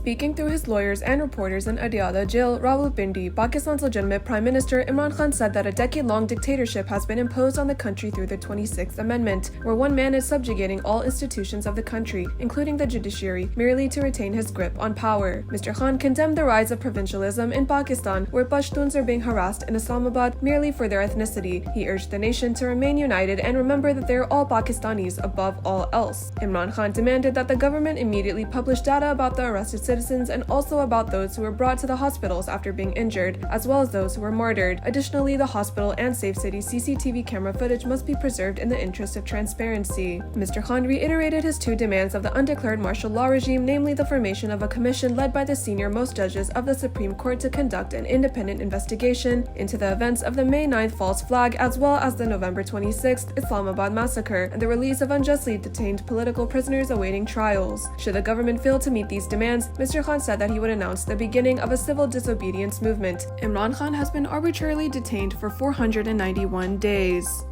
Speaking through his lawyers and reporters in Adiala jail, Rawalpindi, Pakistan's legitimate Prime Minister Imran Khan said that a decade-long dictatorship has been imposed on the country through the 26th Amendment, where one man is subjugating all institutions of the country, including the judiciary, merely to retain his grip on power. Mr. Khan condemned the rise of provincialism in Pakistan, where Pashtuns are being harassed in Islamabad merely for their ethnicity. He urged the nation to remain united and remember that they are all Pakistanis above all else. Imran Khan demanded that the government immediately publish data about the arrested citizens and also about those who were brought to the hospitals after being injured, as well as those who were martyred. Additionally, the hospital and Safe City CCTV camera footage must be preserved in the interest of transparency. Mr. Khan reiterated his two demands of the undeclared martial law regime, namely the formation of a commission led by the senior-most judges of the Supreme Court to conduct an independent investigation into the events of the May 9th false flag, as well as the November 26th Islamabad massacre, and the release of unjustly detained political prisoners awaiting trials. Should the government fail to meet these demands, Mr. Khan said that he would announce the beginning of a civil disobedience movement. Imran Khan has been arbitrarily detained for 491 days.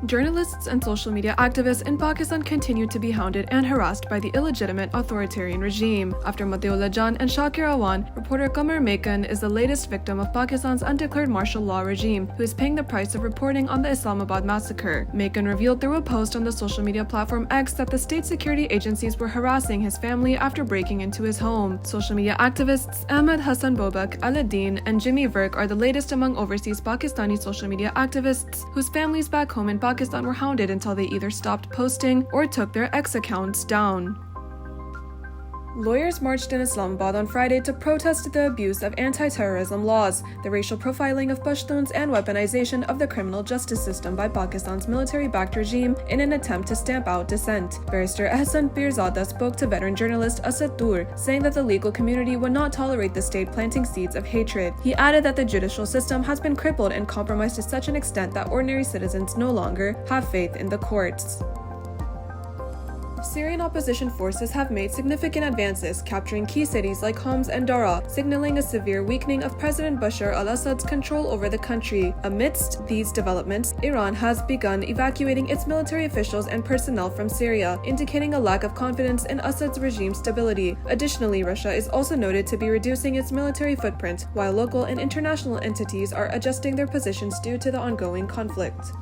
Journalists and social media activists in Pakistan continue to be hounded and harassed by the illegitimate authoritarian regime. After Matiullah Jan and Shakir Awan, reporter Qamar Mekan is the latest victim of Pakistan's undeclared martial law regime, who is paying the price of reporting on the Islamabad massacre. Mekan revealed through a post on the social media platform X that the state security agencies were harassing his family after breaking into his home. Social media activists Ahmed Hassan Bobak, Aladdin, and Jimmy Virk are the latest among overseas Pakistani social media activists whose families back home in Pakistan were hounded until they either stopped posting or took their X accounts down. Lawyers marched in Islamabad on Friday to protest the abuse of anti-terrorism laws, the racial profiling of Pashtuns, and weaponization of the criminal justice system by Pakistan's military-backed regime in an attempt to stamp out dissent. Barrister Ahsan Pirzada spoke to veteran journalist Asad Dur, saying that the legal community would not tolerate the state planting seeds of hatred. He added that the judicial system has been crippled and compromised to such an extent that ordinary citizens no longer have faith in the courts. Syrian opposition forces have made significant advances, capturing key cities like Homs and Daraa, signaling a severe weakening of President Bashar al-Assad's control over the country. Amidst these developments, Iran has begun evacuating its military officials and personnel from Syria, indicating a lack of confidence in Assad's regime stability. Additionally, Russia is also noted to be reducing its military footprint, while local and international entities are adjusting their positions due to the ongoing conflict.